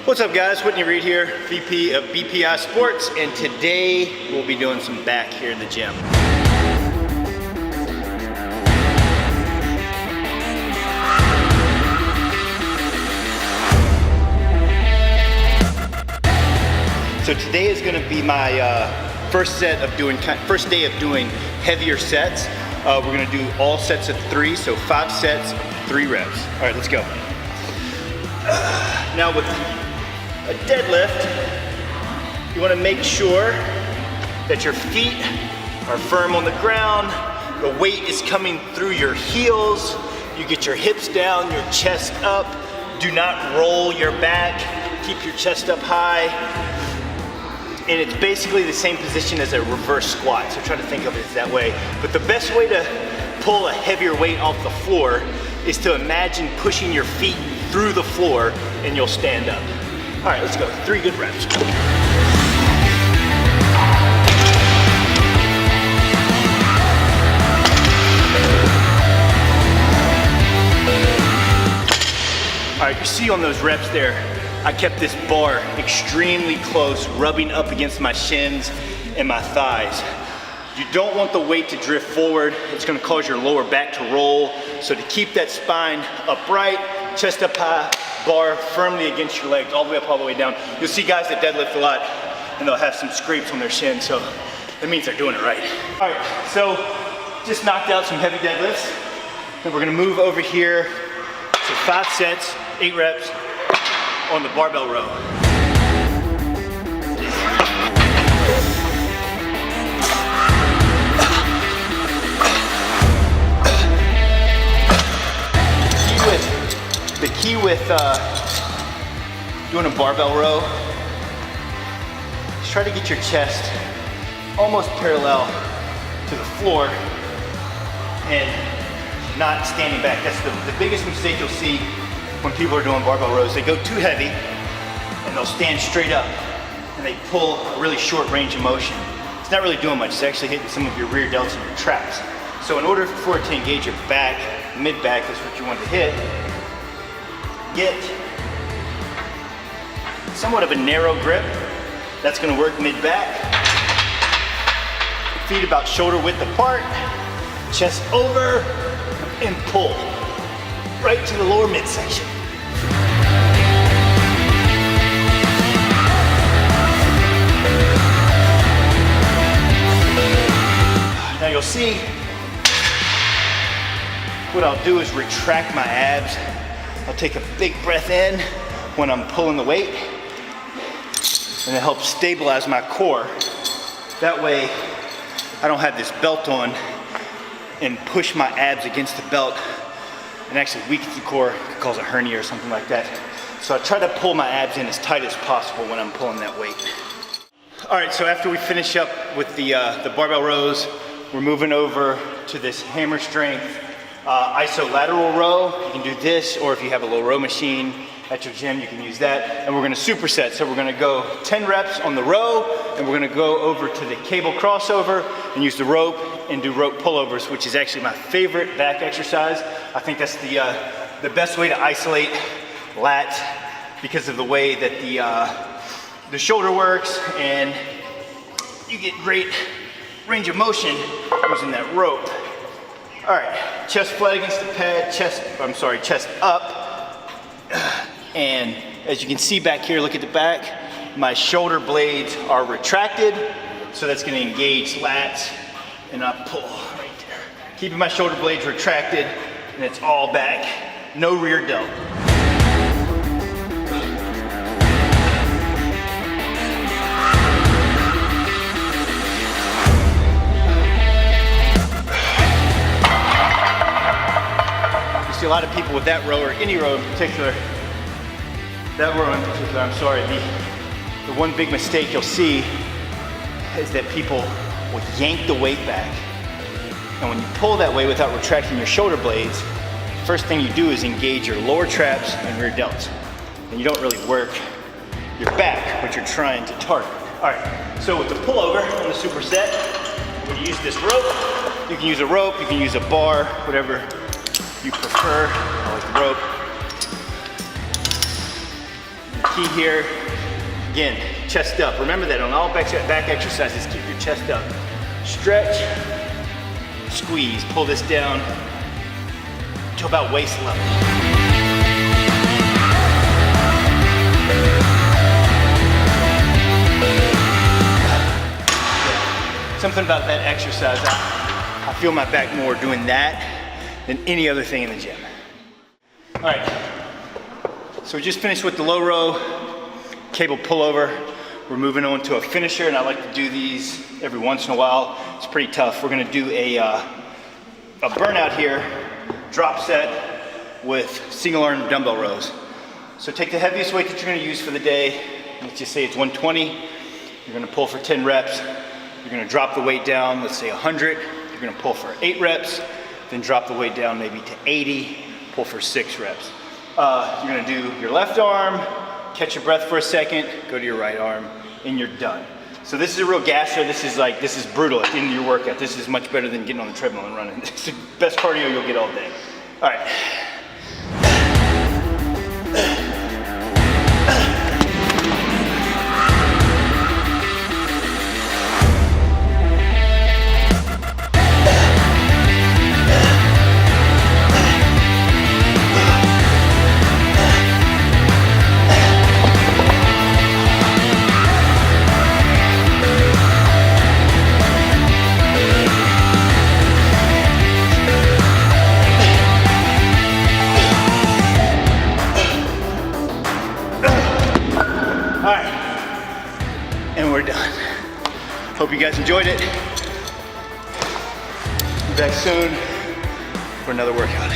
What's up guys, Whitney Reid here, VP of BPI Sports, and today we'll be doing some back here in the gym. So today is going to be my first day of doing heavier sets. We're going to do all sets of 3, so 5 sets, 3 reps. All right, let's go. Now with a deadlift, you want to make sure that your feet are firm on the ground, the weight is coming through your heels, you get your hips down, your chest up, do not roll your back, keep your chest up high, and it's basically the same position as a reverse squat, so try to think of it that way. But the best way to pull a heavier weight off the floor is to imagine pushing your feet through the floor and you'll stand up. All right, let's go, 3 good reps. All right, you see on those reps there, I kept this bar extremely close, rubbing up against my shins and my thighs. You don't want the weight to drift forward. It's gonna cause your lower back to roll. So to keep that spine upright, chest up high, bar firmly against your legs, all the way up, all the way down. You'll see guys that deadlift a lot and they'll have some scrapes on their shin, so that means they're doing it right. All right, so just knocked out some heavy deadlifts. Then we're gonna move over here to 5 sets, 8 reps on the barbell row. The key with doing a barbell row is try to get your chest almost parallel to the floor and not standing back. That's the biggest mistake you'll see when people are doing barbell rows. They go too heavy and they'll stand straight up and they pull a really short range of motion. It's not really doing much. It's actually hitting some of your rear delts and your traps. So in order for it to engage your back, mid-back, that's what you want to hit, get somewhat of a narrow grip. That's going to work mid-back. Feet about shoulder width apart, chest over, and pull right to the lower midsection. Now you'll see what I'll do is retract my abs. I'll take a big breath in when I'm pulling the weight, and it helps stabilize my core. That way, I don't have this belt on and push my abs against the belt and actually weakens the core, could cause a hernia or something like that. So I try to pull my abs in as tight as possible when I'm pulling that weight. All right, so after we finish up with the barbell rows, we're moving over to this hammer strength iso lateral row. You can do this, or if you have a low row machine at your gym, you can use that. And we're gonna superset. So we're gonna go 10 reps on the row, and we're gonna go over to the cable crossover and use the rope and do rope pullovers, which is actually my favorite back exercise. I think that's the best way to isolate lat because of the way that the shoulder works, and you get great range of motion using that rope. All right, chest flat against the pad, chest up. And as you can see back here, look at the back, my shoulder blades are retracted, so that's gonna engage lats, and I pull right there. Keeping my shoulder blades retracted, and it's all back, no rear delt. A lot of people with that row, or any row in particular, I'm sorry, the one big mistake you'll see is that people will yank the weight back. And when you pull that way without retracting your shoulder blades, first thing you do is engage your lower traps and rear delts. And you don't really work your back, which you're trying to target. All right, so with the pullover on the superset, when you use this rope, you can use a rope, you can use a bar, whatever you prefer. I like the rope. Key here, again, chest up. Remember that on all back exercises, keep your chest up. Stretch, squeeze, pull this down to about waist level. Something about that exercise, I feel my back more doing that than any other thing in the gym. All right, so we just finished with the low row, cable pullover. We're moving on to a finisher, and I like to do these every once in a while. It's pretty tough. We're gonna do a burnout here, drop set with single arm dumbbell rows. So take the heaviest weight that you're gonna use for the day. Let's just say it's 120. You're gonna pull for 10 reps. You're gonna drop the weight down, let's say 100. You're gonna pull for 8 reps, then drop the weight down maybe to 80, pull for 6 reps. You're gonna do your left arm, catch your breath for a second, go to your right arm, and you're done. So this is a real gasser. This is brutal at the end of your workout. This is much better than getting on the treadmill and running. It's the best cardio you'll get all day. All right. Hope you guys enjoyed it. Be back soon for another workout.